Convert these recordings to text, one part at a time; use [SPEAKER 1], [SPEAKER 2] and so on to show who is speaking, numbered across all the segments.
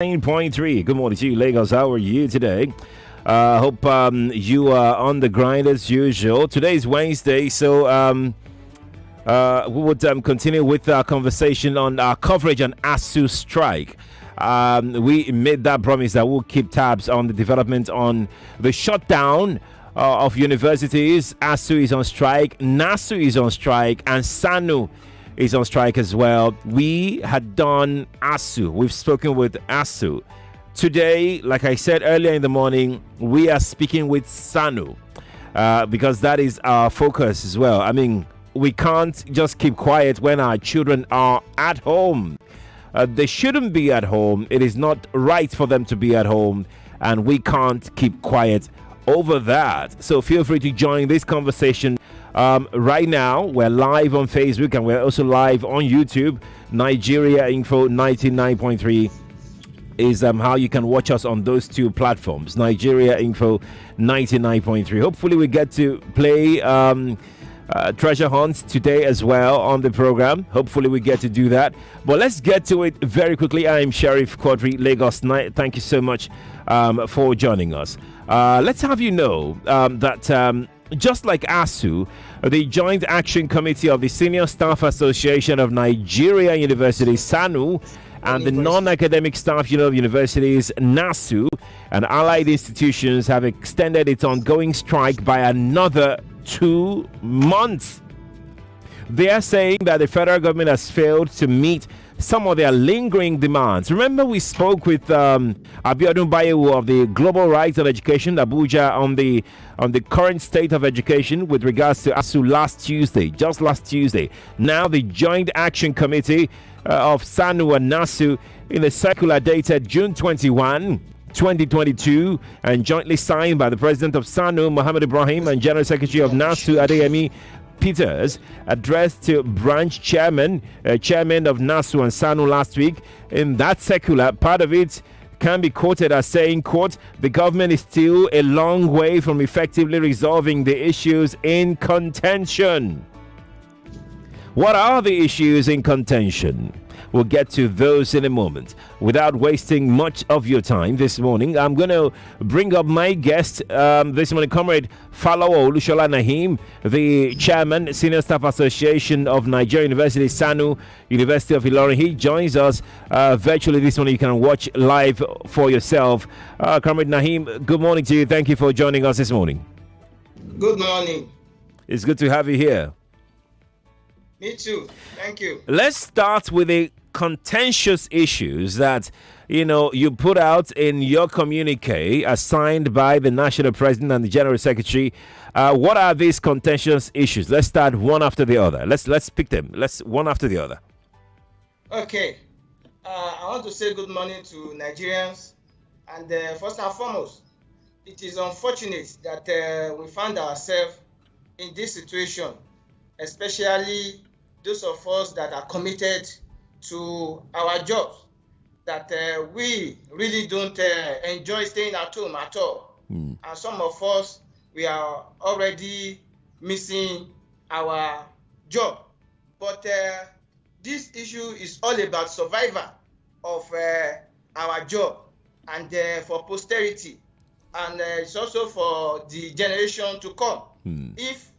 [SPEAKER 1] 9.3. Good morning to you, Lagos. How are you today? Hope you are on the grind as usual. Today is Wednesday, so we would continue with our conversation on our coverage on ASU strike. We made that promise that we'll keep tabs on the development on the shutdown of universities. ASU is on strike, NASU is on strike, and SSANU is on strike as well. We had done ASU. We've spoken with ASU. Today, like I said earlier in the morning, we are speaking with SSANU because that is our focus as well. I mean, we can't just keep quiet when our children are at home. They shouldn't be at home. It is not right for them to be at home, and we can't keep quiet over that. So feel free to join this conversation. Right now, we're live on Facebook and we're also live on YouTube. Nigeria Info 99.3 is how you can watch us on those two platforms. Nigeria Info 99.3. Hopefully, we get to play treasure hunts today as well on the program. Hopefully, we get to do that. But let's get to it very quickly. I'm Sheriff Quadry, Lagos. Thank you so much for joining us. Let's have you know that just like ASU, the Joint Action Committee of the Senior Staff Association of Nigeria Universities, SSANU, and the Non-Academic Staff Union of Universities, NASU, and allied institutions have extended its ongoing strike by another 2 months. They are saying that the federal government has failed to meet some of their lingering demands. Remember, we spoke with Abiodun Bayewu of the Global Rights of Education, Abuja, on the current state of education with regards to ASU just last Tuesday. Now, the Joint Action Committee of SSANU and NASU, in a circular dated June 21, 2022, and jointly signed by the President of SSANU, Mohammed Ibrahim, and General Secretary of NASU, Adeyemi Peters, addressed to branch chairman of NASU and SSANU last week. In that circular, part of it can be quoted as saying, quote, the government is still a long way from effectively resolving the issues in contention. What are the issues in contention? We'll get to those in a moment. Without wasting much of your time this morning, I'm going to bring up my guest this morning, Comrade Falowo Olusola Naheem, the Chairman, Senior Staff Association of Nigeria University, SSANU, University of Ilorin. He joins us virtually this morning. You can watch live for yourself. Comrade Naheem, good morning to you. Thank you for joining us this morning.
[SPEAKER 2] Good morning.
[SPEAKER 1] It's good to have you here.
[SPEAKER 2] Me too. Thank you.
[SPEAKER 1] Let's start with the contentious issues that you put out in your communique assigned by the National President and the General Secretary. What are these contentious issues? Let's start one after the other. Let's pick them. Let's one after the other.
[SPEAKER 2] Okay. I want to say good morning to Nigerians, and first and foremost, it is unfortunate that we found ourselves in this situation, especially those of us that are committed to our jobs, that we really don't enjoy staying at home at all. And some of us, we are already missing our job. But this issue is all about survival of our job and for posterity. And it's also for the generation to come. If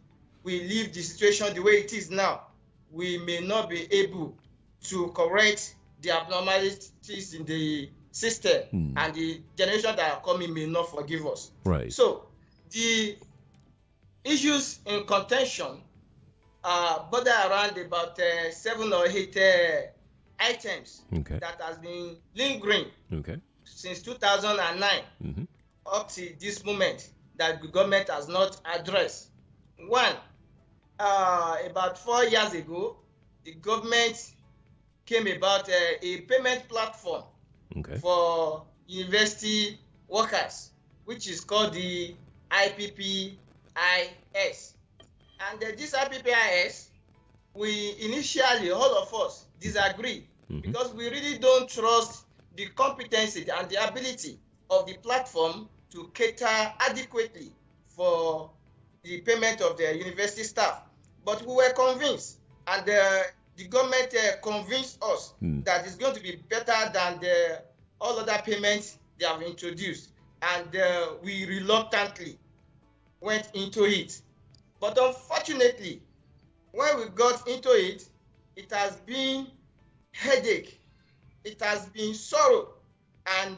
[SPEAKER 2] we leave the situation the way it is now, we may not be able to correct the abnormalities in the system, and the generation that are coming may not forgive us.
[SPEAKER 1] Right.
[SPEAKER 2] So the issues in contention border around about 7 or 8 items that has been lingering since 2009 up to this moment that the government has not addressed. One, about 4 years ago, the government came about a payment platform for university workers, which is called the IPPIS. And this IPPIS, we initially, all of us, disagree because we really don't trust the competency and the ability of the platform to cater adequately for the payment of the university staff. But we were convinced, and the government convinced us that it's going to be better than the all other payments they have introduced, and we reluctantly went into it. But unfortunately, when we got into it, it has been headache, it has been sorrow, and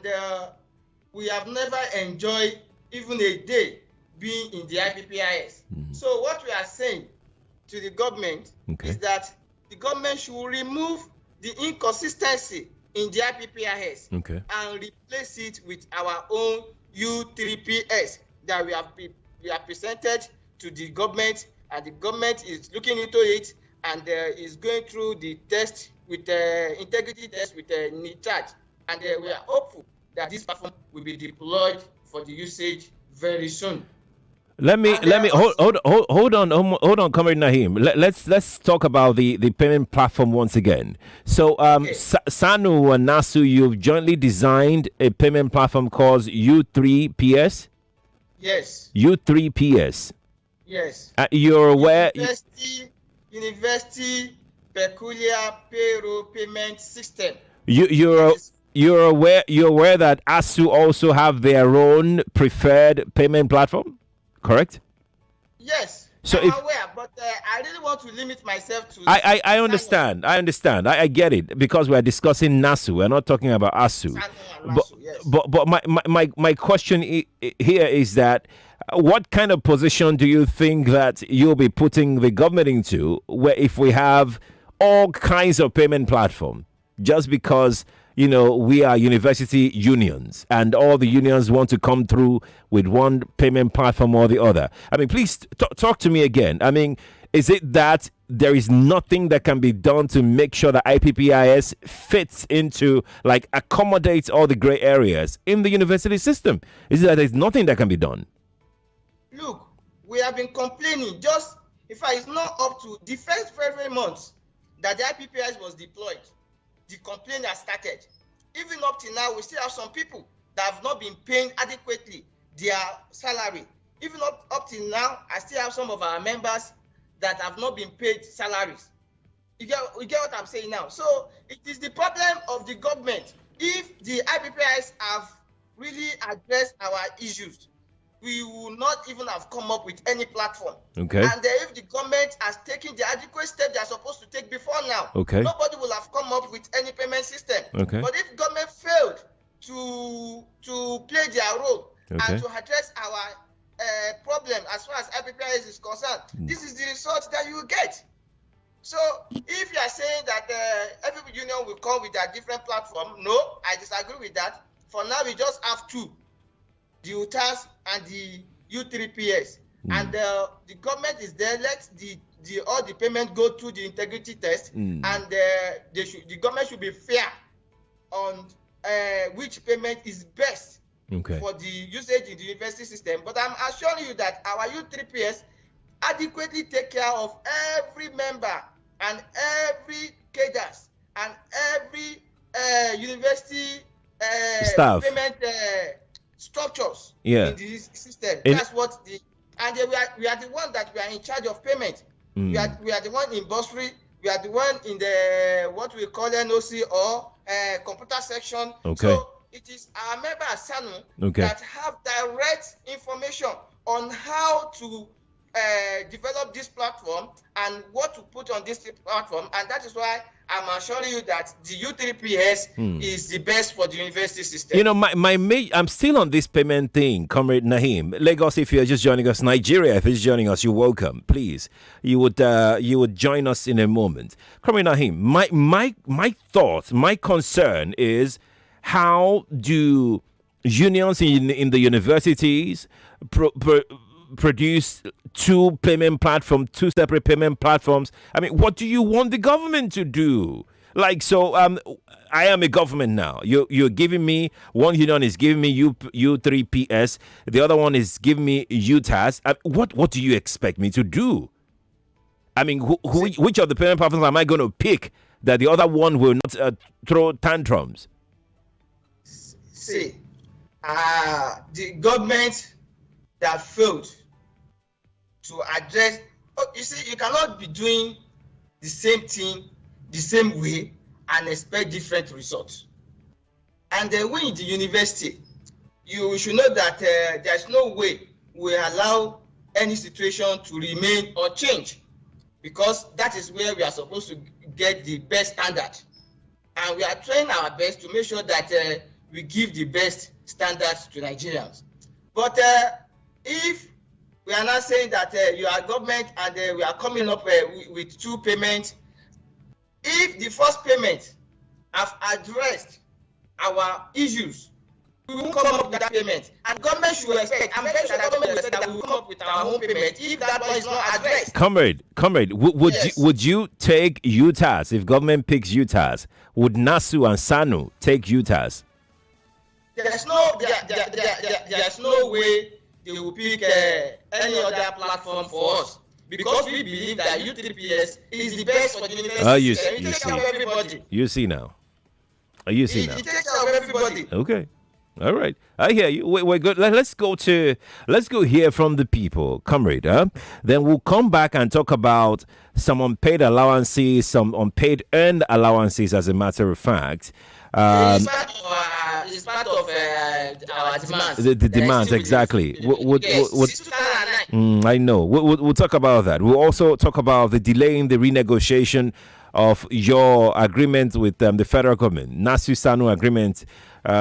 [SPEAKER 2] we have never enjoyed even a day being in the IPPIS. So what we are saying to the government is that the government should remove the inconsistency in the IPPIS and replace it with our own U3PS that we have presented to the government, and the government is looking into it and is going through the test with integrity test with NITAD, and we are hopeful that this platform will be deployed for the usage very soon.
[SPEAKER 1] Let me hold on, Comrade Naheem. Let's talk about the payment platform once again. So SSANU and NASU, you've jointly designed a payment platform called U3PS.
[SPEAKER 2] Yes.
[SPEAKER 1] U3PS.
[SPEAKER 2] Yes.
[SPEAKER 1] You're aware.
[SPEAKER 2] University Peculiar Payroll Payment System.
[SPEAKER 1] You're aware that ASU also have their own preferred payment platform, correct?
[SPEAKER 2] Yes. So I'm aware, but I really want to limit myself to.
[SPEAKER 1] I understand. I get it, because we are discussing NASU. We're not talking about ASU. But my question here is that what kind of position do you think that you'll be putting the government into, where if we have all kinds of payment platform, just because we are university unions and all the unions want to come through with one payment platform or the other? I mean, please talk to me again. I mean, is it that there is nothing that can be done to make sure that IPPIS fits into, like, accommodates all the gray areas in the university system? Is it that there's nothing that can be done?
[SPEAKER 2] Look, we have been complaining. Just, in fact, it's not up to the first very months that the IPPIS was deployed. The complaint has started. Even up to now, we still have some people that have not been paying adequately their salary. Even up till now, I still have some of our members that have not been paid salaries. You get what I'm saying now? So it is the problem of the government. If the IPPIS have really addressed our issues, we will not even have come up with any platform.
[SPEAKER 1] Okay.
[SPEAKER 2] And if the government has taken the adequate step they are supposed to take before now, nobody will have come up with any payment system.
[SPEAKER 1] Okay.
[SPEAKER 2] But if government failed to play their role and to address our problem as far as IPPIS is concerned, this is the result that you will get. So if you are saying that every union will come with a different platform, no, I disagree with that. For now, we just have two, the UTAS and the U3PS, and the government is there. Let all the payment go through the integrity test, and the government should be fair on which payment is best for the usage in the university system. But I'm assuring you that our U3PS adequately take care of every member and every cadres and every university
[SPEAKER 1] staff
[SPEAKER 2] payment structures in the system. That's what we are the one that we are in charge of payment. We are the one in bursary. We are the one in the what we call NOC or computer section. So it is our member SSANU that have direct information on how to develop this platform and what to put on this platform, and that is why I'm assuring you that the U3PS is the best for the university system.
[SPEAKER 1] I'm still on this payment thing, Comrade Naheem. Lagos, if you're just joining us, Nigeria, if it's joining us, you're welcome. Please, you would join us in a moment. Comrade Naheem, my thought, my concern is, how do unions in the universities produce two separate payment platforms? I mean, what do you want the government to do? Like, so I am a government now. You're giving me, one union is giving me U3PS, the other one is giving me UTAS. What do you expect me to do? I mean, which of the payment platforms am I going to pick that the other one will not throw tantrums?
[SPEAKER 2] See, the government that failed to address, you see, you cannot be doing the same thing the same way and expect different results. and we in the university, you should know that there's no way we allow any situation to remain unchanged, because that is where we are supposed to get the best standard. And we are trying our best to make sure that we give the best standards to Nigerians. But if we are not saying that you are government and we are coming up with two payments, if the first payment have addressed our issues, we will come up with that payment. And government should expect, I'm very sure that government will expect that we will come up with our own payment if that one is not addressed.
[SPEAKER 1] Comrade,
[SPEAKER 2] Yes.
[SPEAKER 1] would you take UTAS if government picks UTAS? Would NASU and SSANU take UTAS?
[SPEAKER 2] There's no way they will pick any other platform for us, because we believe that IPPIS is the best for the university. It takes care of everybody.
[SPEAKER 1] You see now. You see now.
[SPEAKER 2] It takes care of everybody.
[SPEAKER 1] Okay. All right. I hear you. We're good. Let's go hear from the people, Comrade. Then we'll come back and talk about some unpaid allowances, some unpaid earned allowances, as a matter of fact.
[SPEAKER 2] It's part of our demands.
[SPEAKER 1] The demands, exactly.
[SPEAKER 2] Since 2009.
[SPEAKER 1] I know. We'll talk about that. We'll also talk about the delay in the renegotiation of your agreement with the federal government, NASU-SSANU agreement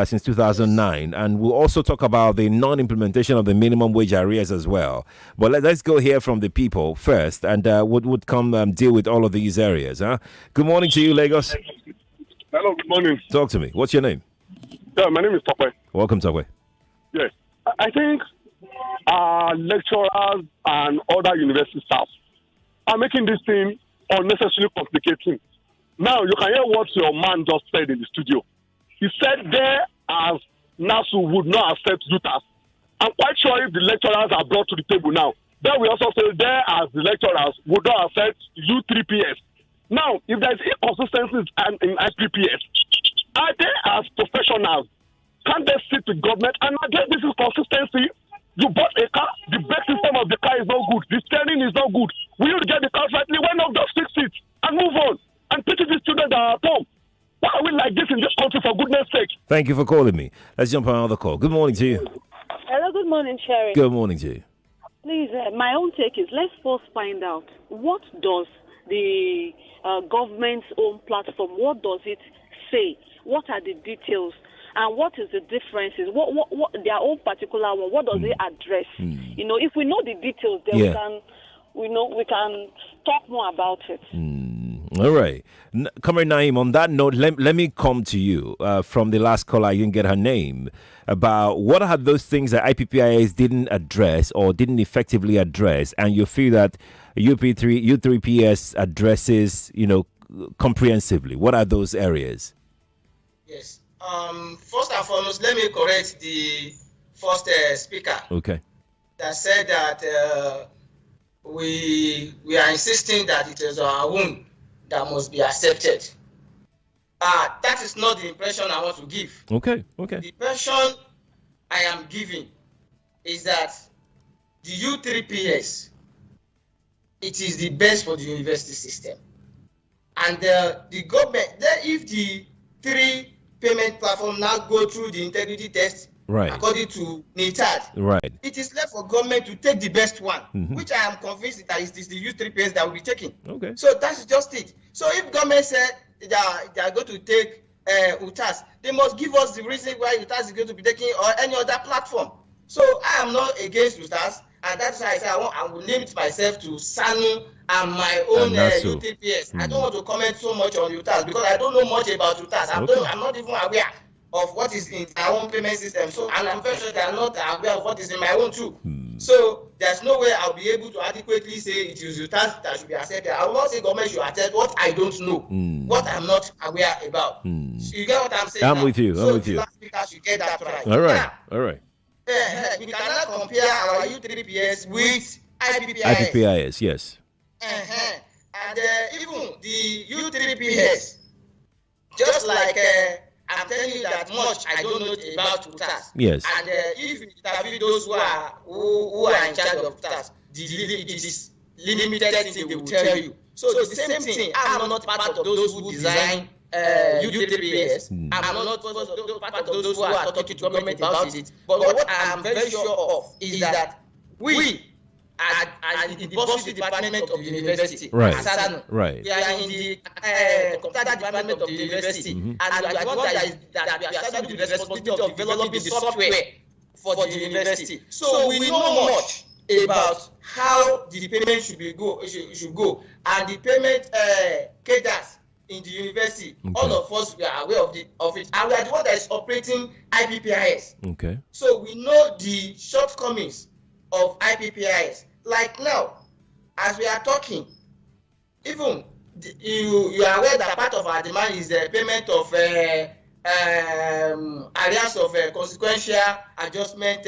[SPEAKER 1] since 2009. And we'll also talk about the non-implementation of the minimum wage arrears as well. But let's go hear from the people first, and would come deal with all of these areas. Good morning to you, Lagos.
[SPEAKER 3] Hello, good morning.
[SPEAKER 1] Talk to me. What's your name?
[SPEAKER 3] Yeah, my name is Tope.
[SPEAKER 1] Welcome, Tope.
[SPEAKER 3] Yes. I think lecturers and other university staff are making this thing unnecessarily complicating. Now, you can hear what your man just said in the studio. He said there as NASU would not accept UTAS. I'm quite sure if the lecturers are brought to the table now, then we also say there as the lecturers would not accept U3PS. Now, if there's inconsistencies in IPPIS, are they as professionals? Can they sit with government and address this inconsistency? You bought a car, the brake system of the car is not good, the steering is not good. Will you get the car rightly? Why not just fix it and move on and pity the students that are at home? Why are we like this in this country, for goodness sake?
[SPEAKER 1] Thank you for calling me. Let's jump on another call. Good morning to you.
[SPEAKER 4] Hello, good morning, Sherry.
[SPEAKER 1] Good morning to you.
[SPEAKER 4] Please, my own take is, let's first find out, what does the government's own platform, what does it say? What are the details? And what is the differences? What their own particular one? What does it address? You know, if we know the details, then we can talk more about it.
[SPEAKER 1] All right, Comrade Naheem. On that note, let me come to you from the last caller. I didn't get her name. About what are those things that IPPIS didn't address or didn't effectively address, and you feel that U3PS addresses, comprehensively. What are those areas?
[SPEAKER 2] Yes. First and foremost, let me correct the first speaker.
[SPEAKER 1] Okay.
[SPEAKER 2] That said that we are insisting that it is our own that must be accepted. That is not the impression I want to give.
[SPEAKER 1] Okay.
[SPEAKER 2] The impression I am giving is that the U3PS, it is the best for the university system. And the government, if the three payment platform now go through the integrity test,
[SPEAKER 1] right,
[SPEAKER 2] according to NITAD,
[SPEAKER 1] right,
[SPEAKER 2] it is left for government to take the best one, which I am convinced that it is the U3PS that will be taken.
[SPEAKER 1] Okay.
[SPEAKER 2] So that's just it. So if government said they are going to take UTAS, they must give us the reason why UTAS is going to be taken, or any other platform. So I am not against UTAS, and that's why I say I will limit myself to SSANU and my own UTPS. I don't want to comment so much on UTAS because I don't know much about UTAS. I'm not even aware of what is in our own payment system. So, and I'm very sure they are not aware of what is in my own too. So there's no way I'll be able to adequately say it is UTAS that should be accepted. I will not say government should accept what I don't know, what I'm not aware about. So you get what I'm saying?
[SPEAKER 1] I'm with you.
[SPEAKER 2] So the last speaker should get that right.
[SPEAKER 1] All right. All right.
[SPEAKER 2] We cannot compare our U3PS with IPPIS.
[SPEAKER 1] IPPIS, yes.
[SPEAKER 2] And even the U3PS, just like I'm telling you that much I don't know about UTAS.
[SPEAKER 1] Yes.
[SPEAKER 2] And if you interview those who are in charge of UTAS, it is limited thing they will tell you. So the same thing, I'm not part of those who design IPPIS. I'm not part of those who are talking to government about it. But what I'm very sure of is that we are in the bursary department of the university.
[SPEAKER 1] Right.
[SPEAKER 2] SSANU.
[SPEAKER 1] Right.
[SPEAKER 2] We are in the computer department of the university, and we are the one that we are starting with the responsibility of developing the software for the university. So we know much about how the payment should go, and the payment cadence in the university. Okay. All of us, we are aware of it, and we are the one that is operating IPPIS.
[SPEAKER 1] Okay. So
[SPEAKER 2] we know the shortcomings of IPPIS. Like now, as we are talking, even you are aware that part of our demand is the payment of areas of consequential adjustment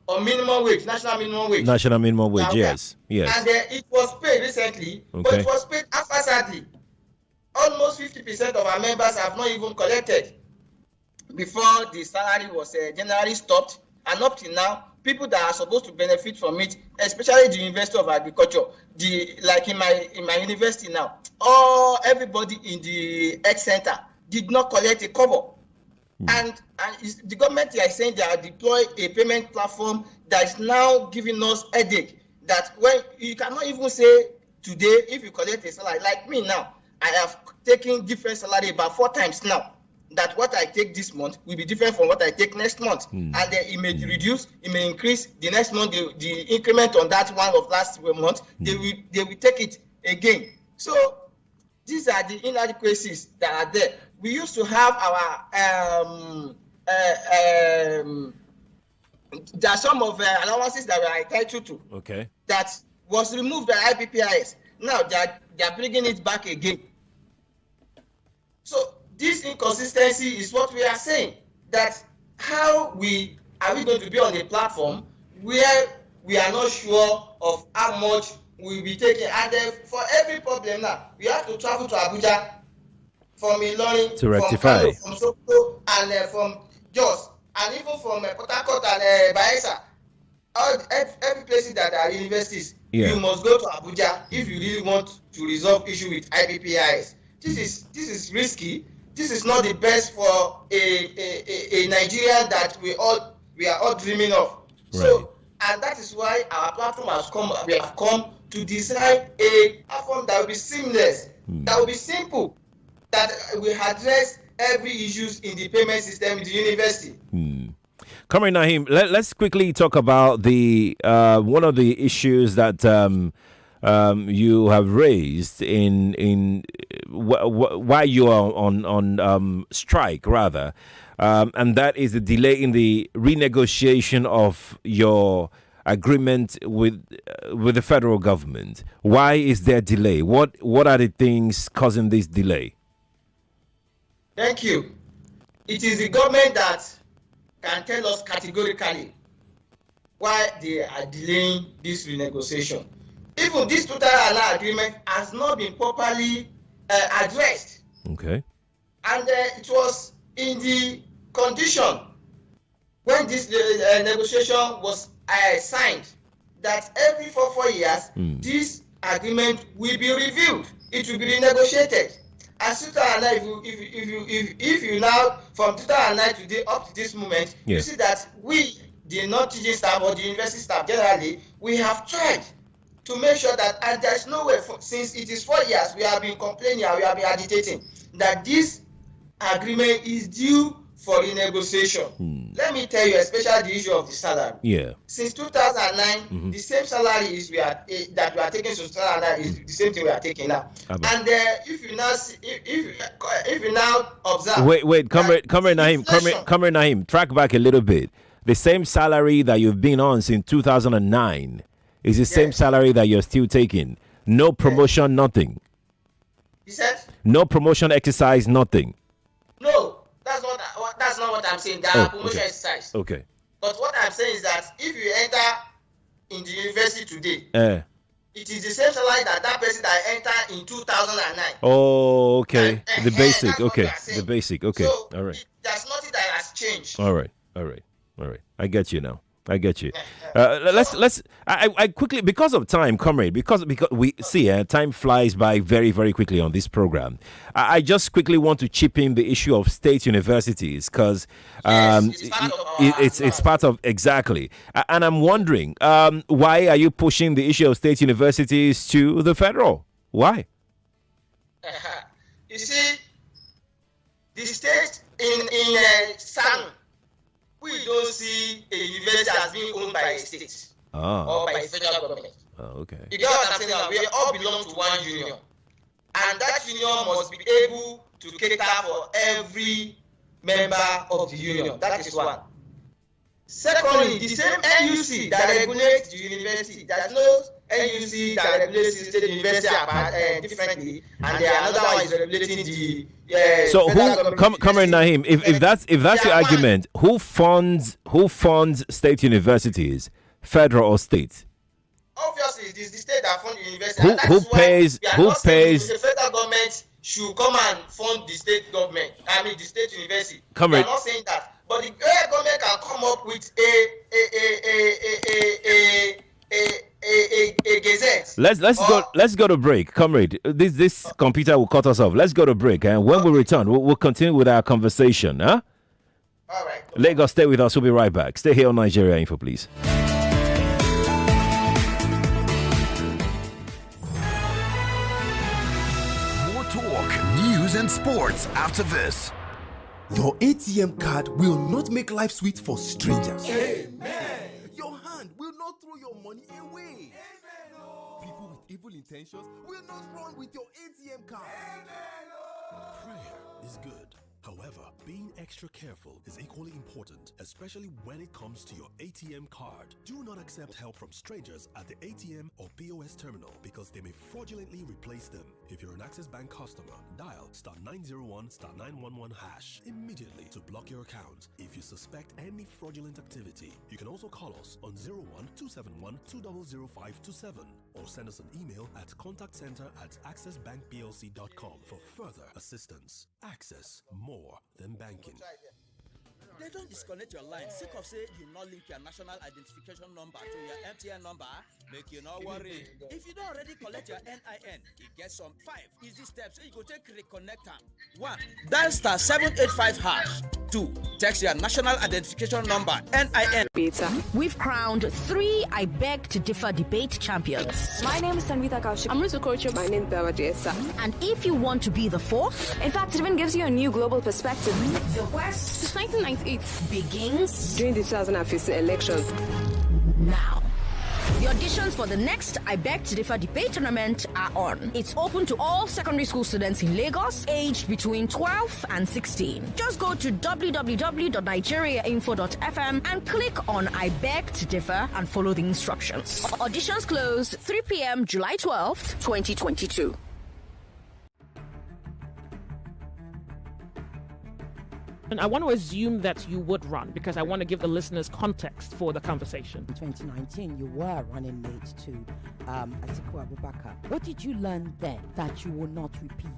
[SPEAKER 2] on minimum wage, national minimum wage.
[SPEAKER 1] National minimum wage, yes.
[SPEAKER 2] And it was paid recently, but it was paid haphazardly. Almost 50% of our members have not even collected before the salary was generally stopped, and up till now, people that are supposed to benefit from it, especially the University of Agriculture, like in my university now, everybody in the health center did not collect a cover. And the government is saying they are deploying a payment platform that is now giving us headache. That when you cannot even say today, if you collect a salary, like me now, I have taken different salary about 4 times now. That what I take this month will be different from what I take next month. And then it may reduce, it may increase. The next month, the increment on that one of last month, they will take it again. So these are the inadequacies that are there. We used to have our there are some of allowances that we are entitled to.
[SPEAKER 1] Okay.
[SPEAKER 2] That was removed by IPPIS. Now they are bringing it back again. So this inconsistency is what we are saying, that how are we going to be on a platform where we are not sure of how much we'll be taking, and then for every problem now, we have to travel to Abuja from Ilorin,
[SPEAKER 1] to rectify,
[SPEAKER 2] from Sokoto, and from Jos, and even from Port Harcourt and Bayelsa. Every place that are universities, you must go to Abuja if you really want to resolve issue with IPPIS. This is risky. This is not the best for a Nigerian that we are all dreaming of. Right. So, and that is why our platform we have come to design a platform that will be seamless, that will be simple, that will address every issues in the payment system in the university.
[SPEAKER 1] Comrade Naheem, let's quickly talk about the one of the issues that you have raised in why you are on strike, rather, and that is the delay in the renegotiation of your agreement with the federal government. Why is there delay? What are the things causing this delay?
[SPEAKER 2] Thank you. It is the government that can tell us categorically why they are delaying this renegotiation. Even this total allowance agreement has not been properly addressed.
[SPEAKER 1] Okay. And
[SPEAKER 2] it was in the condition when this negotiation was signed that every 4 years this agreement will be reviewed. It will be renegotiated. As 2009, if you now from 2009 today up to this moment, you see that we, the non-teaching staff or the university staff generally, we have tried to make sure that, and there's no way, since it is 4 years, we have been complaining and we have been agitating that this agreement is due for renegotiation. Let me tell you, especially the issue of the salary.
[SPEAKER 1] Yeah.
[SPEAKER 2] Since 2009, the same salary that we are taking since 2009 is the same thing we are taking now. And if you now see, if you now observe.
[SPEAKER 1] Wait, Comrade Naheem, track back a little bit. The same salary that you've been on since 2009 is the same salary that you're still taking. No promotion, nothing.
[SPEAKER 2] You said?
[SPEAKER 1] No promotion exercise, nothing.
[SPEAKER 2] No. That's not what I'm saying. There are promotion exercise.
[SPEAKER 1] Okay.
[SPEAKER 2] But what I'm saying is that if you enter in the university today, it is the same salary that person that entered in 2009.
[SPEAKER 1] Oh, okay. The basic. Okay. The basic. Okay.
[SPEAKER 2] So
[SPEAKER 1] all right.
[SPEAKER 2] There's nothing that has changed.
[SPEAKER 1] All right. I get you now. I get you. I quickly, because of time, Comrade, because we see time flies by very, very quickly on this program. I just quickly want to chip in the issue of state universities because it's part of exactly. And I'm wondering, why are you pushing the issue of state universities to the federal? Why?
[SPEAKER 2] You see, the state in SSANU, we don't see a university as being owned by a state or by a federal government.
[SPEAKER 1] Oh, okay.
[SPEAKER 2] You get what I'm saying now? We all belong to one union. And that union must be able to cater for every member of the union. That is one. Secondly, the same NUC that regulates the university, there's no NUC that regulates the state university differently, and another one is regulating the.
[SPEAKER 1] So Comrade Naheem, if that's your argument, who funds state universities, federal or state?
[SPEAKER 2] Obviously, it is the state that funds the university.
[SPEAKER 1] Who pays?
[SPEAKER 2] The federal government should come and fund the state government. I mean, the state university.
[SPEAKER 1] Comrade,
[SPEAKER 2] I'm not saying that, but the government can come up with a gazette.
[SPEAKER 1] Let's go to break, Comrade. This computer will cut us off. Let's go to break, and when we return, we'll continue with our conversation. Huh?
[SPEAKER 2] All right.
[SPEAKER 1] Lagos, stay with us. We'll be right back. Stay here on Nigeria Info, please.
[SPEAKER 5] More talk, news, and sports after this.
[SPEAKER 6] Your ATM card will not make life sweet for strangers.
[SPEAKER 5] Amen.
[SPEAKER 6] Your hand will not throw your money away.
[SPEAKER 5] Amen.
[SPEAKER 6] People with evil intentions will not run with your ATM card.
[SPEAKER 5] Amen.
[SPEAKER 7] Prayer is good. However, being extra careful is equally important, especially when it comes to your ATM card. Do not accept help from strangers at the ATM or POS terminal because they may fraudulently replace them. If you're an Access Bank customer, dial *901 *911# immediately to block your account. If you suspect any fraudulent activity, you can also call us on 01-271 200527 or send us an email at contactcenter@accessbankplc.com for further assistance. Access, more than banking.
[SPEAKER 8] They don't disconnect your line. Sick of say you not link your national identification number to your MTN number. Make you not worry. If you don't already collect your NIN, you get some 5 easy steps. So you go take reconnect them. 1. Dial *785#. 2. Text your national identification number NIN.
[SPEAKER 9] We've crowned 3 I Beg to Differ debate champions.
[SPEAKER 10] My name is Sanvita Kaushik. I'm Rusu Kocho. My name is Bella Jessa.
[SPEAKER 9] And if you want to be the 4th,
[SPEAKER 10] in fact, it even gives you a new global perspective.
[SPEAKER 9] the quest
[SPEAKER 10] Since 1998
[SPEAKER 9] begins
[SPEAKER 10] during the 2015 election.
[SPEAKER 9] now. The auditions for the next I Beg to Differ debate tournament are on. It's open to all secondary school students in Lagos, aged between 12 and 16. Just go to www.nigeriainfo.fm and click on I Beg to Differ and follow the instructions. Auditions close 3 p.m. July 12th, 2022.
[SPEAKER 11] And I want to assume that you would run because I want to give the listeners context for the conversation.
[SPEAKER 12] In 2019, you were running mate to Atiku Abubakar. What did you learn then that you will not repeat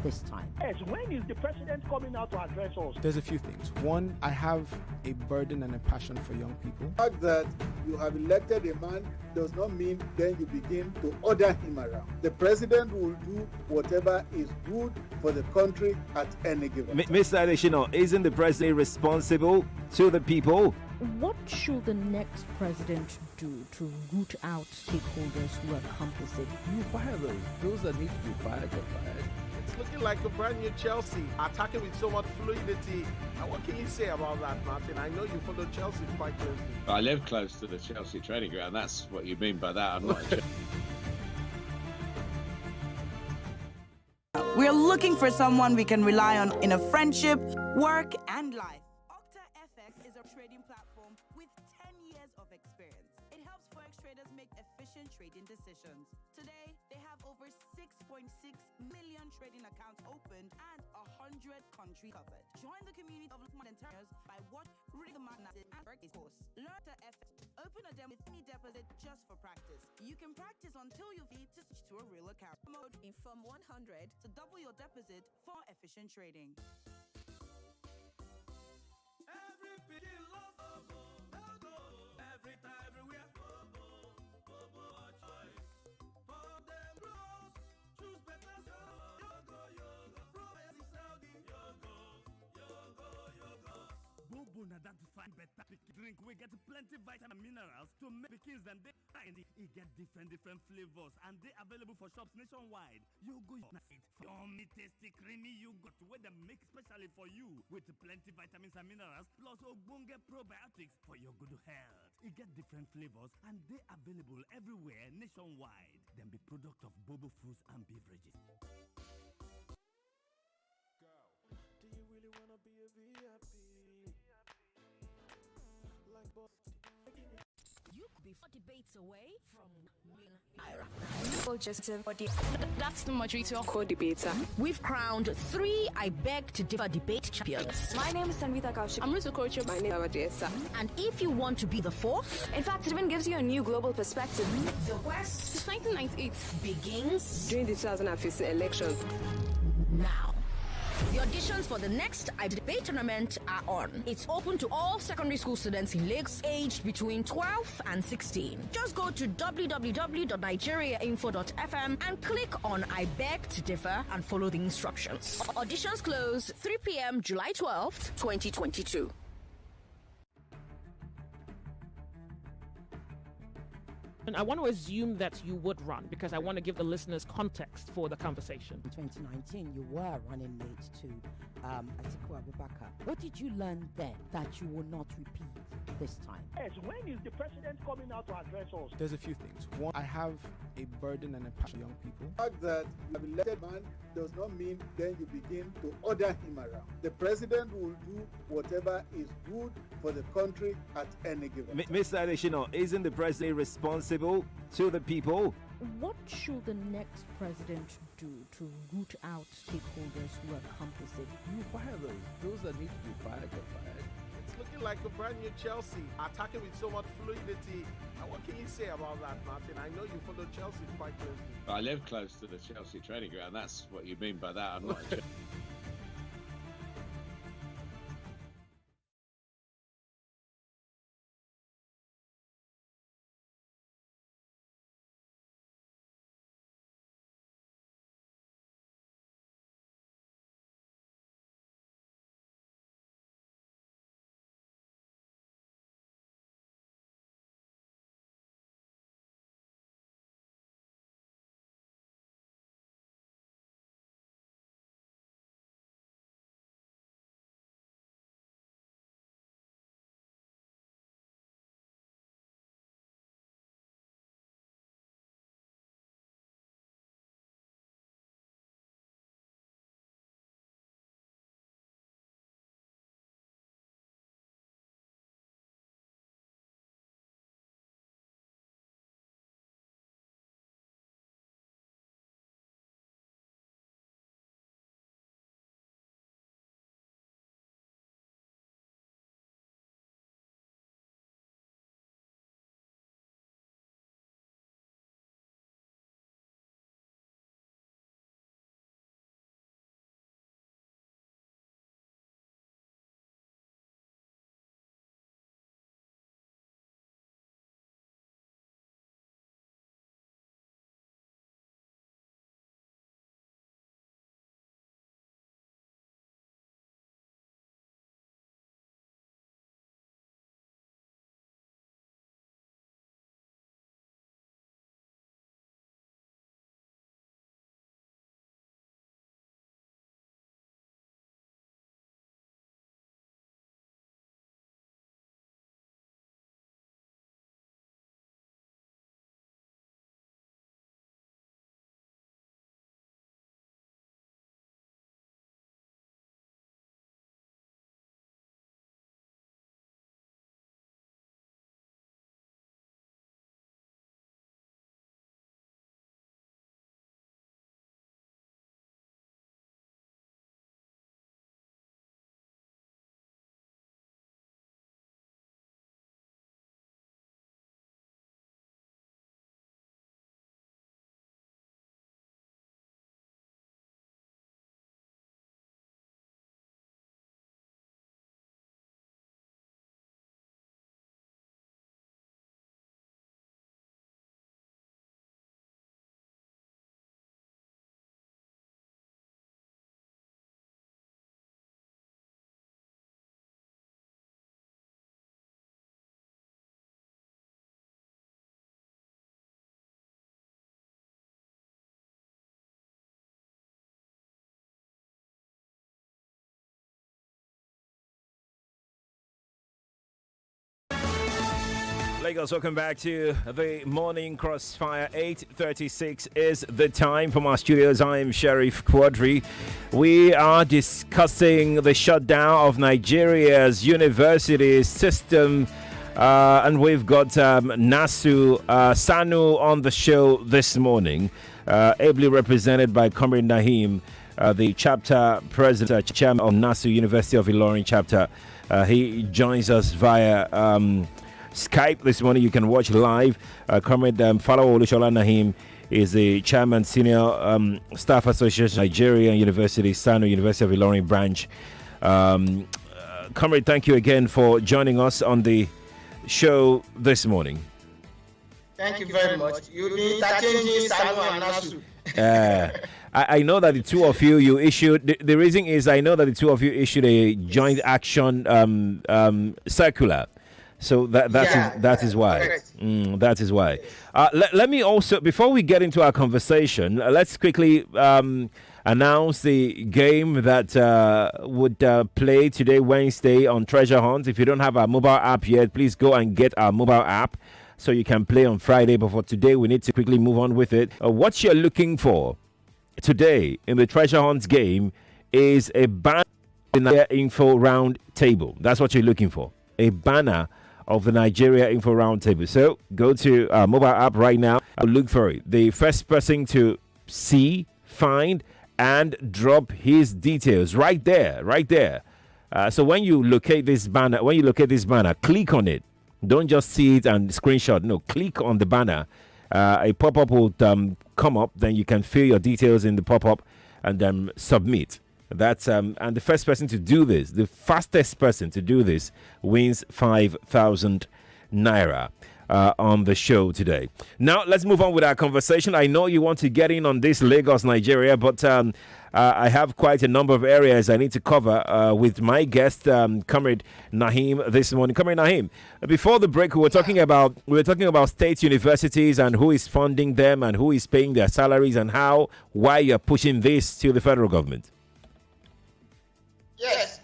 [SPEAKER 12] this time?
[SPEAKER 13] Yes, when is the president coming out to address us?
[SPEAKER 14] There's a few things. One, I have a burden and a passion for young people.
[SPEAKER 15] The fact that you have elected a man does not mean then you begin to order him around. The president will do whatever is good for the country at any given time.
[SPEAKER 1] Mr. Adeshino, isn't the president responsible to the people?
[SPEAKER 16] What should the next president do to root out stakeholders who are complicit?
[SPEAKER 17] You fire those that need to be fired get fired. It's looking like a brand new Chelsea, attacking with so much fluidity. And what can you say about that, Martin? I know you follow Chelsea quite closely.
[SPEAKER 18] I live close to the Chelsea training ground. That's what you mean by that. I'm not.
[SPEAKER 19] We're looking for someone we can rely on in a friendship, work, and life. OctaFX is a trading platform with 10 years of experience. It helps forex traders make efficient trading decisions. Today, they have over 6.6 million trading accounts opened and 100 countries covered. Join the community of traders by reading the magazine and course. Learn the FX. Open a demo with any deposit just for practice. You can practice until you need to switch to a real account. Mode in Firm 100 to double your deposit for efficient trading.
[SPEAKER 20] than to find better pikin drink. We get plenty vitamin minerals to make pikins and they find it get different flavors and they available for shops nationwide. You go it yummy, tasty, creamy yogurt where they make specially for you with plenty vitamins and minerals plus ogbonge probiotics for your good health. It get different flavors and they available everywhere nationwide. Then be product of Bobo Foods and Beverages.
[SPEAKER 21] Do you really wanna be a VIP? Like boss.
[SPEAKER 9] You could be 4 debates away from
[SPEAKER 10] That's too much to co-debater.
[SPEAKER 9] We've crowned 3 I Beg to Differ debate champions.
[SPEAKER 10] My name is Sanvita Kaushik. I'm Rusu Kocho. My name is Bawajesa.
[SPEAKER 9] And if you want to be the 4th,
[SPEAKER 10] in fact, it even gives you a new global perspective.
[SPEAKER 9] the quest
[SPEAKER 10] Since 1998
[SPEAKER 9] begins
[SPEAKER 10] during the 2015 election.
[SPEAKER 9] now. The auditions for the next I Debate tournament are on. It's open to all secondary school students in Lagos aged between 12 and 16. Just go to www.nigeriainfo.fm and click on I Beg to Differ and follow the instructions. Auditions close 3 p.m. July 12th, 2022.
[SPEAKER 11] And I want to assume that you would run because I want to give the listeners context for the conversation.
[SPEAKER 12] In 2019, you were running mate to Atiku Abubakar. What did you learn then that you will not repeat this time?
[SPEAKER 13] Yes, when is the president coming out to address us?
[SPEAKER 14] There's a few things. One, I have a burden and a passion for young people.
[SPEAKER 15] The fact that you have elected man does not mean then you begin to order him around. The president will do whatever is good for the country at any given time.
[SPEAKER 1] Mr. Adeshino, isn't the president responsible to the people?
[SPEAKER 16] What should the next president do to root out stakeholders who are complicit?
[SPEAKER 17] You fire those that need to be fired get fired. It's looking like a brand new Chelsea, attacking with so much fluidity. And what can you say about that, Martin? I know you follow Chelsea quite closely.
[SPEAKER 18] I live close to the Chelsea training ground. That's what you mean by that. I'm not.
[SPEAKER 1] Lagos, welcome back to the Morning Crossfire. 8:36 is the time from our studios. I am Sheriff Quadry. We are discussing the shutdown of Nigeria's university system, and we've got SSANU on the show this morning, ably represented by Comrade Naheem, the chapter president, chairman of NASU University of Ilorin chapter. He joins us via Skype this morning. You can watch live. Comrade Falowo Olusola Naheem is the chairman, senior staff association, Nigerian University, SSANU University of Ilorin branch. Comrade, thank you again for joining us on the show this morning.
[SPEAKER 2] Thank you very much. You'll be interchanging SSANU and NASU.
[SPEAKER 1] I know that the two of you issued, the reason is I know that the two of you issued a joint action circular. So that is why. That is why. Let me also, before we get into our conversation, let's quickly announce the game that would play today, Wednesday, on Treasure Hunt. If you don't have our mobile app yet, please go and get our mobile app so you can play on Friday. But for today, we need to quickly move on with it. What you're looking for today in the Treasure Hunt game is a banner in the info round table. That's what you're looking for. A banner of the Nigeria Info Roundtable. So go to our mobile app right now. Look for it. The first person to see, find, and drop his details right there. So when you locate this banner, click on it. Don't just see it and screenshot. No, click on the banner. A pop-up will come up. Then you can fill your details in the pop-up and then submit. That's and the first person to do this, the fastest person to do this, wins 5,000 naira on the show today. Now let's move on with our conversation. I know you want to get in on this Lagos, Nigeria, but I have quite a number of areas I need to cover with my guest, Comrade Naheem, this morning. Comrade Naheem, before the break, we were talking about state universities and who is funding them and who is paying their salaries and why you're pushing this to the federal government.
[SPEAKER 2] Yes,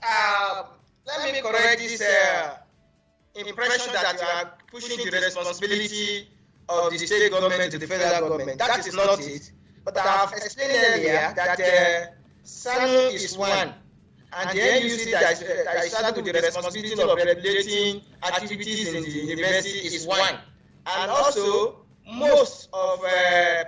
[SPEAKER 2] let me correct this impression that you are pushing the responsibility of the state government to the federal government. That is not it. But I have explained earlier that SSANU is one, and the NUC that is saddled with the responsibility of regulating activities in the university is one. And also, most of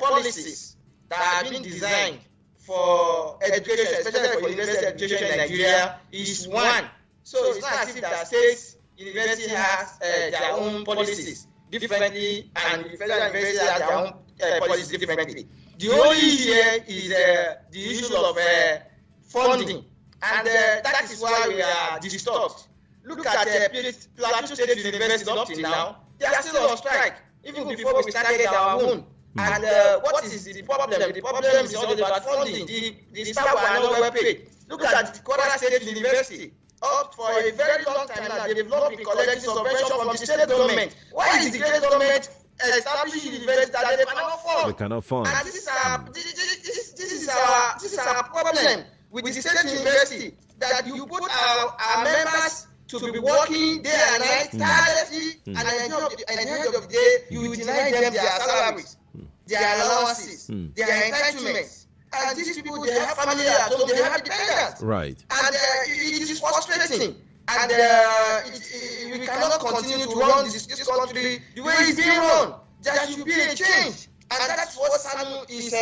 [SPEAKER 2] policies that have been designed for education, especially for university education in Nigeria, is one. So it's not as if that states university has their own policies differently, and the federal university has their own policies differently. The only here is the issue of funding, and that is why we are disturbed. Look at Plateau State University up till now; they are still on strike, even before we started our own. And what is the problem? The problem is all about funding. The staff are not well paid. Look at the Quadry State University. Up for a very long time now, they've not been collecting subvention from the state government. Why is the state government establishing universities that they cannot fund?
[SPEAKER 1] They cannot fund.
[SPEAKER 2] And this is our problem with the state university, that you put our members to be working day and night tirelessly, and at the end of the day, you deny them their salaries, their allowances, their entitlements. And these people, they have family at home, they have dependents.
[SPEAKER 1] Right.
[SPEAKER 2] And it is frustrating. And we cannot continue to run this country the way it's being run. There should be a change. And that's what SSANU is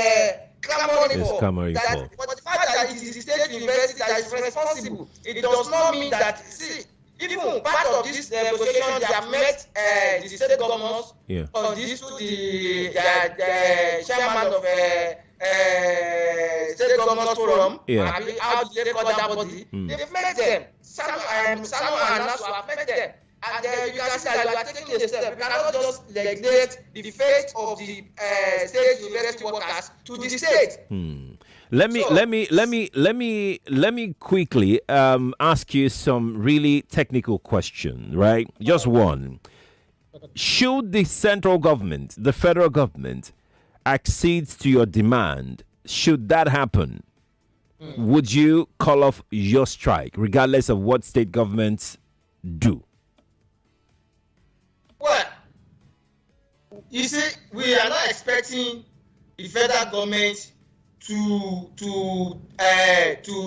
[SPEAKER 2] clamoring for. But the fact that it is the state university that is responsible, it does not mean that, even part of this negotiation, they have met the state governors on this to the chairman of state governors forum. How do they call that body? They've met them. SSANU and NASU have met them. And you can see that we are taking a step. We cannot just neglect the fate of the state university workers to the state.
[SPEAKER 1] Let me quickly ask you some really technical questions, right? Just one. Should the central government, the federal government, accede to your demand, should that happen, would you call off your strike, regardless of what state governments do?
[SPEAKER 2] Well, You see, we are not expecting the federal government to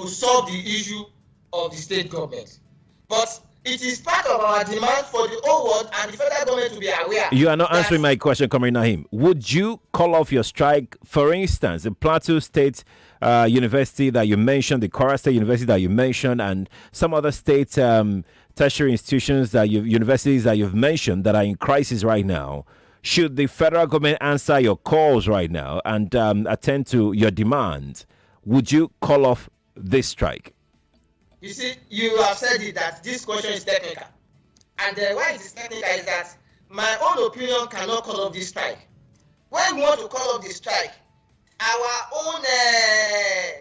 [SPEAKER 2] solve the issue of the state government, but it is part of our demand for the whole world and the federal government to be aware.
[SPEAKER 1] You are not answering my question, Comrade Naheem. Would you call off your strike, for instance, the Plateau State University that you mentioned, the Kwara State University that you mentioned, and some other state tertiary institutions universities that you've mentioned that are in crisis right now? Should the federal government answer your calls right now and attend to your demands, would you call off this strike?
[SPEAKER 2] You see, you have said it that this question is technical. And why it is technical is that my own opinion cannot call off this strike. When we want to call off this strike, our own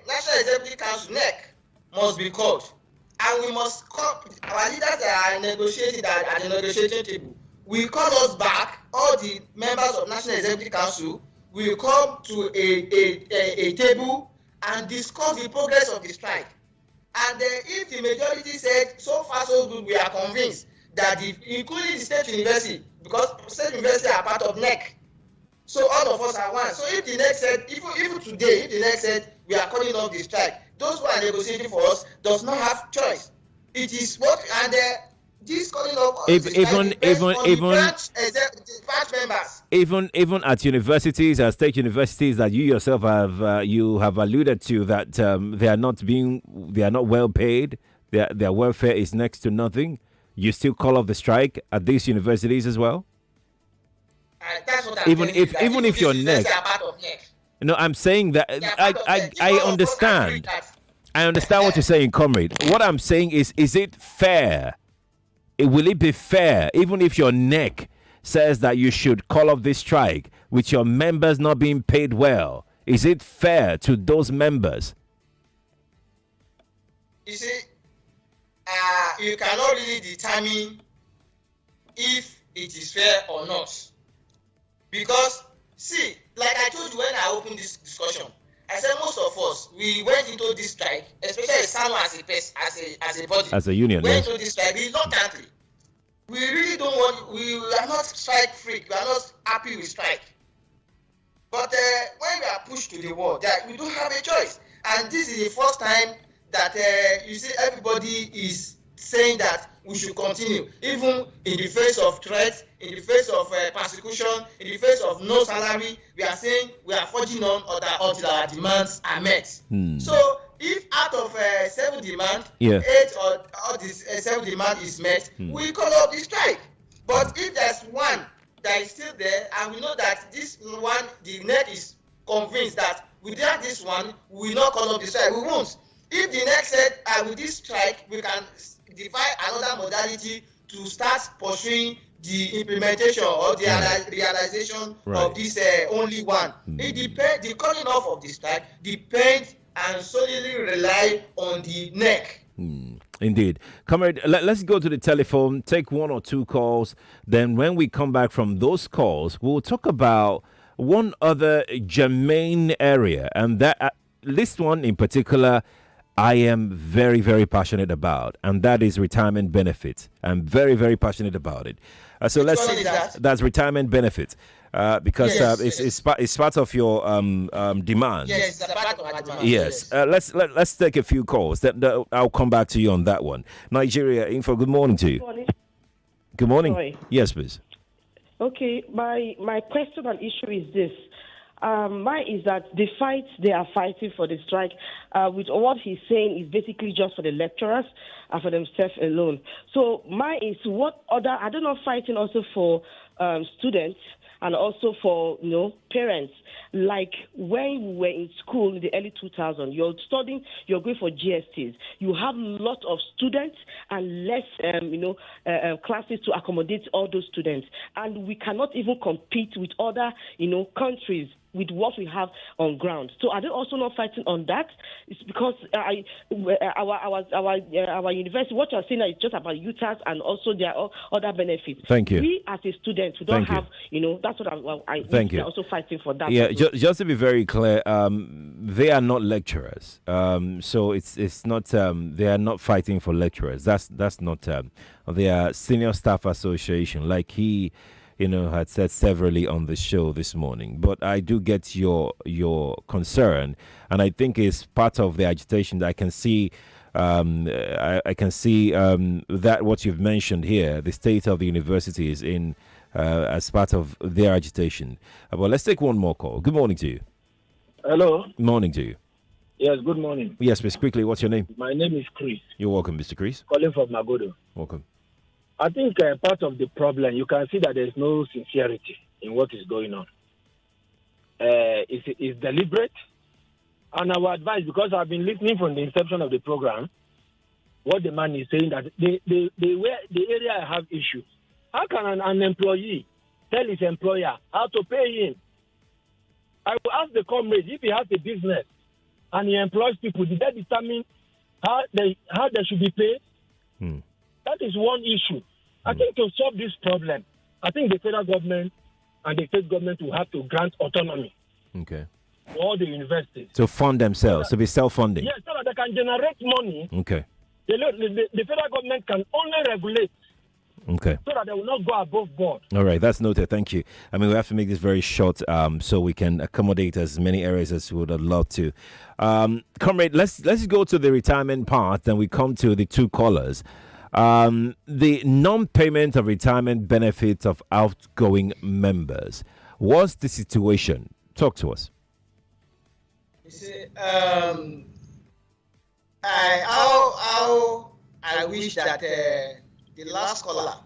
[SPEAKER 2] National Executive Council, NEC, must be called. And we must call, our leaders that are negotiating at the negotiating table, we call us back, all the members of National Executive Council will come to a table and discuss the progress of the strike. And if the majority said, so far so good, we are convinced that including the state university, because state university are part of NEC, so all of us are one. So if the NEC said, even today, if the NEC said we are calling off the strike, those who are negotiating for us does not have choice. It is what, and this calling off
[SPEAKER 1] even at universities, state universities that you yourself have alluded to, that they are not well paid, their welfare is next to nothing. You still call off the strike at these universities as well?
[SPEAKER 2] That's what
[SPEAKER 1] even if you're NEC. No, I'm saying that I understand. I understand what you're saying, Comrade. What I'm saying is it fair? Will it be fair, even if your NEC says that you should call off this strike with your members not being paid well? Is it fair to those members?
[SPEAKER 2] You see, you cannot really determine if it is fair or not. Because, see, like I told you when I opened this discussion, I said most of us, we went into this strike, especially SSANU as a body.
[SPEAKER 1] As a union,
[SPEAKER 2] went into this strike reluctantly. We really don't want, we are not strike freak, we are not happy with strike. But when we are pushed to the wall, that we don't have a choice. And this is the first time that you see everybody is saying that we should continue, even in the face of threats, in the face of persecution, in the face of no salary. We are saying we are forging on until our demands are met. So if out of 7 demands, 8 or this 7 demand is met, we call off the strike. But if there's one that is still there, and we know that this one, the NEC is convinced that without this one, we will not call off the strike. We won't. If the NEC said, with this strike, we can define another modality to start pursuing the implementation or the realization of this only one. It depends. The calling off of the strike depends and solely rely on the NEC.
[SPEAKER 1] Indeed. Comrade, let's go to the telephone, take 1 or 2 calls. Then when we come back from those calls, we'll talk about one other germane area, and that this one in particular I am very, very passionate about, and that is retirement benefits. I'm very, very passionate about it. So let's see, that's retirement benefits. Because it's part of your demand.
[SPEAKER 2] Yes, it's part of our demand.
[SPEAKER 1] Yes. Let's take a few calls. I'll come back to you on that one. Nigeria Info. Good morning to you. Good morning.
[SPEAKER 3] Sorry.
[SPEAKER 1] Yes, please.
[SPEAKER 3] Okay. My question and issue is this. Mine is that the fight they are fighting for the strike, with what he's saying is basically just for the lecturers and for themselves alone. So mine is what other, are they not fighting also for students and also for parents? Like when we were in school in the early 2000s, you're studying, you're going for GSTs. You have a lot of students and less, classes to accommodate all those students, and we cannot even compete with other, countries with what we have on ground. So are they also not fighting on that? It's because our university, what you're saying is just about UTAS and also their other benefits.
[SPEAKER 1] Thank you.
[SPEAKER 3] We as a student, we don't have, that's what I
[SPEAKER 1] Thank you.
[SPEAKER 3] also fighting for that.
[SPEAKER 1] Yeah, just to be very clear, they are not lecturers. So it's not, they are not fighting for lecturers. That's not, they are senior staff association. Like he had said severally on the show this morning. But I do get your concern, and I think it's part of the agitation that I can see. I can see that what you've mentioned here, the state of the university is in as part of their agitation. But let's take one more call. Good morning to you.
[SPEAKER 13] Hello.
[SPEAKER 1] Morning to you.
[SPEAKER 13] Yes, good morning.
[SPEAKER 1] Yes, Miss Quickly, what's your name?
[SPEAKER 13] My name is Chris.
[SPEAKER 1] You're welcome, Mr. Chris.
[SPEAKER 13] Calling from Magodo.
[SPEAKER 1] Welcome.
[SPEAKER 13] I think part of the problem, you can see that there's no sincerity in what is going on. It's deliberate. And our advice, because I've been listening from the inception of the program, what the man is saying that the area I have issues. How can an employee tell his employer how to pay him? I will ask the comrade if he has a business and he employs people, did they determine how they should be paid? That is one issue. I think to solve this problem, I think the federal government and the state government will have to grant autonomy.
[SPEAKER 1] Okay.
[SPEAKER 13] For all the universities.
[SPEAKER 1] To fund themselves, to be self-funding.
[SPEAKER 13] Yes, so that they can generate money.
[SPEAKER 1] Okay.
[SPEAKER 13] The federal government can only regulate.
[SPEAKER 1] Okay.
[SPEAKER 13] So that they will not go above board.
[SPEAKER 1] All right, that's noted. Thank you. I mean, we have to make this very short so we can accommodate as many areas as we would have loved to. Comrade, let's go to the retirement part, then we come to the two callers. The non-payment of retirement benefits of outgoing members. What's the situation? Talk to us.
[SPEAKER 2] You see, I wish that the last caller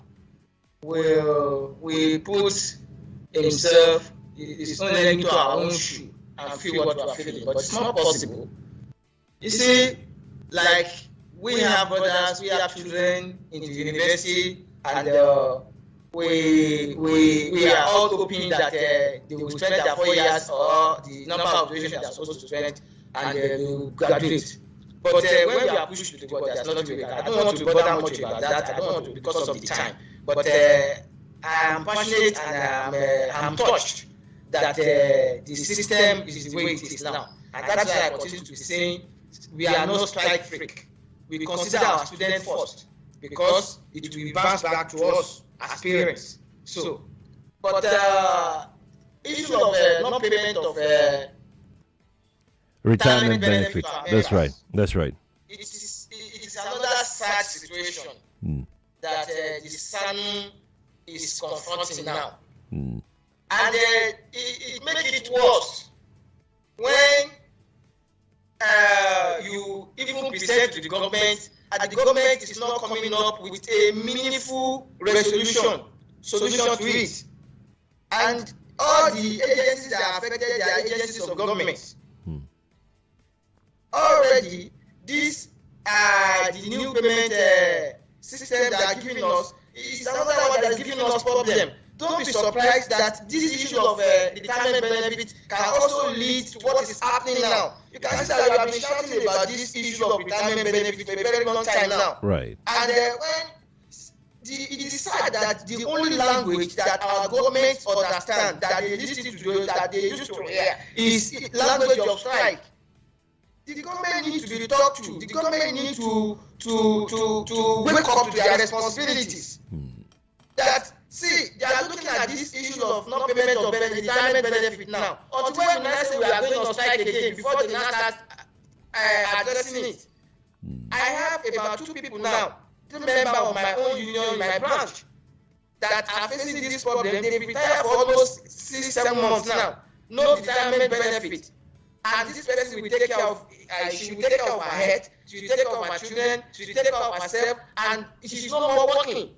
[SPEAKER 2] will put himself, his own leg into our own shoe and feel what we are feeling, but it's not possible. You see, like we have brothers, we have children in the university, and we are all hoping that they will spend their 4 years or the number of durations they are supposed to spend, and they will graduate. But when we are pushed to the board, there's nothing we can. I don't want to bother much about that. I don't want to because of the time. But I am passionate and I'm touched that the system is the way it is now. And that's why I continue to be saying we are no strike freak. We consider our students first because it will bounce back to us as parents. So, but issue of non-payment of
[SPEAKER 1] retirement benefit. That's right. That's right.
[SPEAKER 2] It is another sad situation that the SSANU is confronting now. And it makes it worse when you even present to the government and the government is not coming up with a meaningful solution to it. And all the agencies that are affected, they are agencies of government. Already, this the new payment system they are giving us is another one that is giving us problem. Don't be surprised that this issue of retirement benefit can also lead to what is happening now. You can see that we have been shouting about this issue of retirement benefit for a very long time now.
[SPEAKER 1] Right.
[SPEAKER 2] And when it is sad that the only language that our government understand, that they listen to, that they used to hear, is language of strike. The government needs to be talked to. The government needs to wake up to their responsibilities. That they are looking at this issue of non-payment of retirement benefit now. Until when we now say we are going on strike again, before they now start addressing it. I have about 2 people now, 2 members of my own union in my branch, that are facing this problem. They've retired for almost 6-7 months now. No retirement benefit. And this person will take care of, she will take care of her head, she will take care of her children, she will take care of herself, and she's no more working.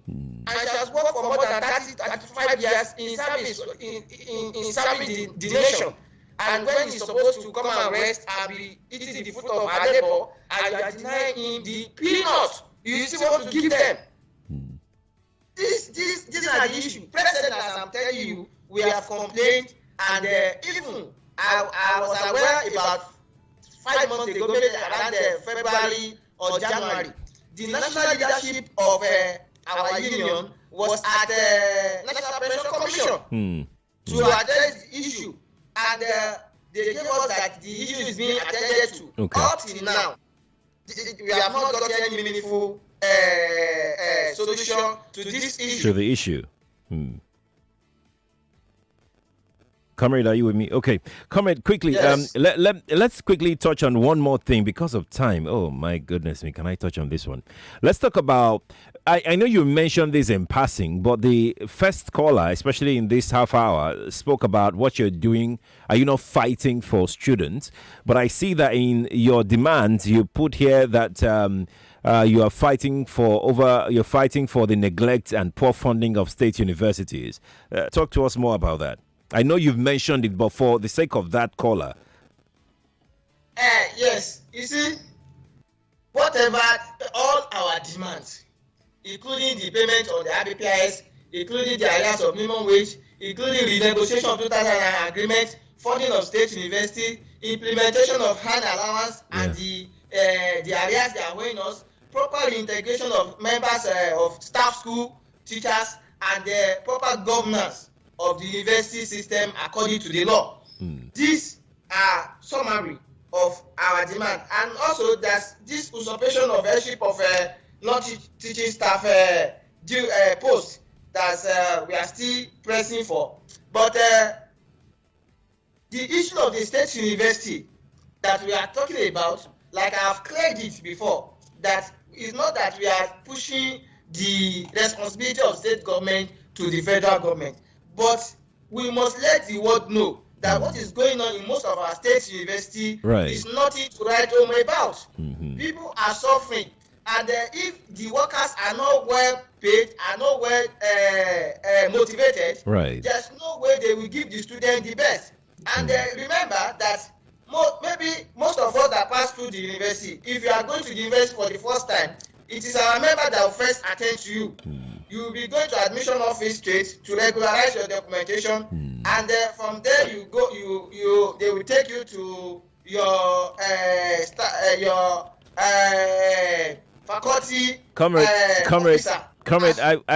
[SPEAKER 2] And she has worked for more than 35 years in service, in serving the nation. And when he's supposed to come and rest and be eating the fruit of her labor, and you are denying him the peanuts you still want to give them. These are the issues. President, as I'm telling you, we have complained, and even I was aware about 5 months ago, maybe around February or January, the national leadership of our union was at the National Pension Commission to address the issue, and they gave us that the issue is being attended to.
[SPEAKER 1] Okay.
[SPEAKER 2] Up till now, we have not got any meaningful solution to this issue.
[SPEAKER 1] To the issue. Comrade, are you with me? Okay. Comrade, quickly,
[SPEAKER 2] Yes.
[SPEAKER 1] let's quickly touch on one more thing because of time. Oh, my goodness me. Can I touch on this one? Let's talk about, I know you mentioned this in passing, but the first caller, especially in this half hour, spoke about what you're doing. Are you not fighting for students? But I see that in your demands, you put here that you're fighting for the neglect and poor funding of state universities. Talk to us more about that. I know you've mentioned it, but for the sake of that caller.
[SPEAKER 2] Yes, you see, whatever, all our demands, including the payment on the IPPIS, including the areas of minimum wage, including renegotiation of 2009 agreement, funding of state university, implementation of hand allowance, and the areas they are weighing us, proper reintegration of members of staff school, teachers, and the proper governance of the university system according to the law. These are summary of our demand, and also there's this usurpation of headship of non-teaching staff posts that we are still pressing for. But the issue of the state university that we are talking about, like I have cleared it before, that is not that we are pushing the responsibility of state government to the federal government, but we must let the world know that what is going on in most of our state university is nothing to write home about. People are suffering, and if the workers are not well paid, are not well motivated, there's no way they will give the student the best. And remember that maybe most of us that pass through the university, if you are going to the university for the first time, it is our member that will first attend to you. You will be going to admission office straight to regularize your documentation, and from there you go. They will take you to your faculty.
[SPEAKER 1] Comrade,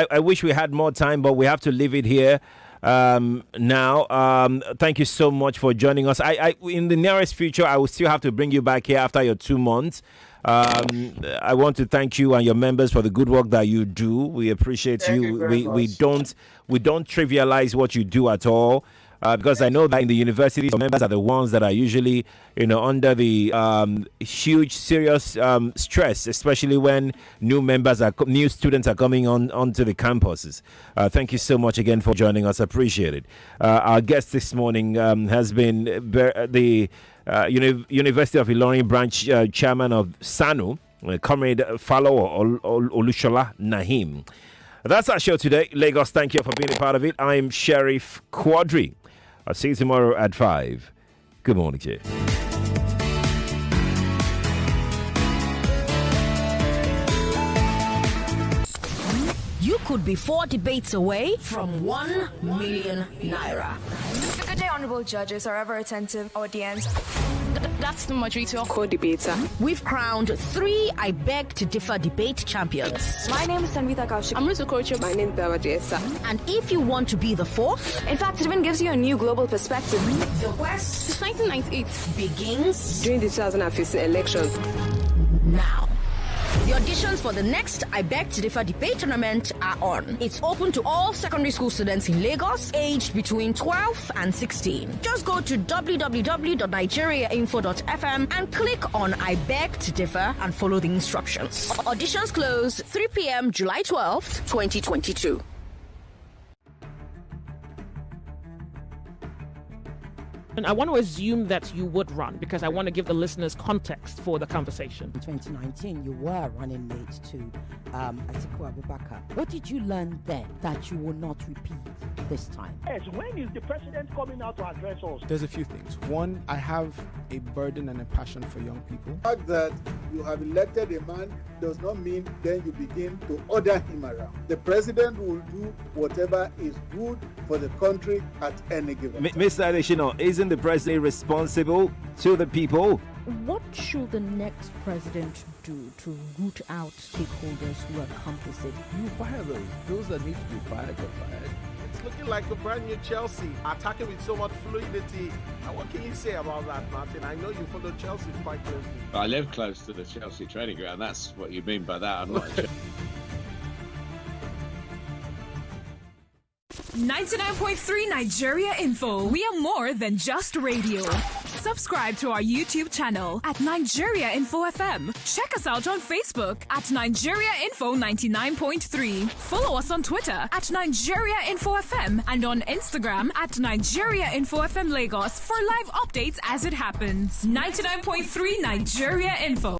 [SPEAKER 1] I wish we had more time, but we have to leave it here. Now, thank you so much for joining us. I in the nearest future, I will still have to bring you back here after your 2 months. I want to thank you and your members for the good work that you do. We appreciate you. We don't trivialize what you do at all. Because I know that in the universities, members are the ones that are usually, under the huge, serious stress, especially when new students are coming onto the campuses. Thank you so much again for joining us. Appreciate it. Our guest this morning has been the University of Ilorin branch chairman of SSANU, Comrade Falowo Olusola Naheem. That's our show today. Lagos, thank you for being a part of it. I'm Sheriff Quadry. I'll see you tomorrow at 5. Good morning to you.
[SPEAKER 9] You could be 4 debates away from 1 million naira.
[SPEAKER 10] Good day, honorable judges, are ever attentive audience. That's the moderator, co-debater.
[SPEAKER 9] We've crowned 3 I Beg to Differ debate champions.
[SPEAKER 10] My name is Tanvita Kaushik. I'm Ruth Okocha. My name is Bawadiesa.
[SPEAKER 9] And if you want to be the 4th,
[SPEAKER 10] in fact, it even gives you a new global perspective.
[SPEAKER 9] The quest
[SPEAKER 10] since 1998
[SPEAKER 9] begins
[SPEAKER 10] during the 2015 elections.
[SPEAKER 9] Now. The auditions for the next I Beg to Differ debate tournament are on. It's open to all secondary school students in Lagos, aged between 12 and 16. Just go to www.nigeriainfo.fm and click on I Beg to Differ and follow the instructions. Auditions close 3 p.m. July 12th, 2022.
[SPEAKER 11] And I want to assume that you would run because I want to give the listeners context for the conversation.
[SPEAKER 12] In 2019, you were running mate to Atiku Abubakar. What did you learn then that you will not repeat this time?
[SPEAKER 4] Yes, when is the president coming out to address us?
[SPEAKER 14] There's a few things. One, I have a burden and a passion for young people.
[SPEAKER 15] The fact that you have elected a man does not mean then you begin to order him around. The president will do whatever is good for the country at any given time.
[SPEAKER 1] Mr. Adeshino, isn't the president responsible to the people?
[SPEAKER 16] What should the next president do to root out stakeholders who are complicit?
[SPEAKER 17] You fire those that need to be fired are fired. It's looking like a brand new Chelsea, attacking with so much fluidity. And what can you say about that, Martin? I know you follow Chelsea quite closely.
[SPEAKER 18] I live close to the Chelsea training ground. That's what you mean by that. I'm not.
[SPEAKER 6] 99.3 Nigeria Info. We are more than just radio. Subscribe to our YouTube channel at Nigeria Info FM. Check us out on Facebook at Nigeria Info 99.3. Follow us on Twitter at Nigeria Info FM and on Instagram at Nigeria Info FM Lagos for live updates as it happens. 99.3 Nigeria Info.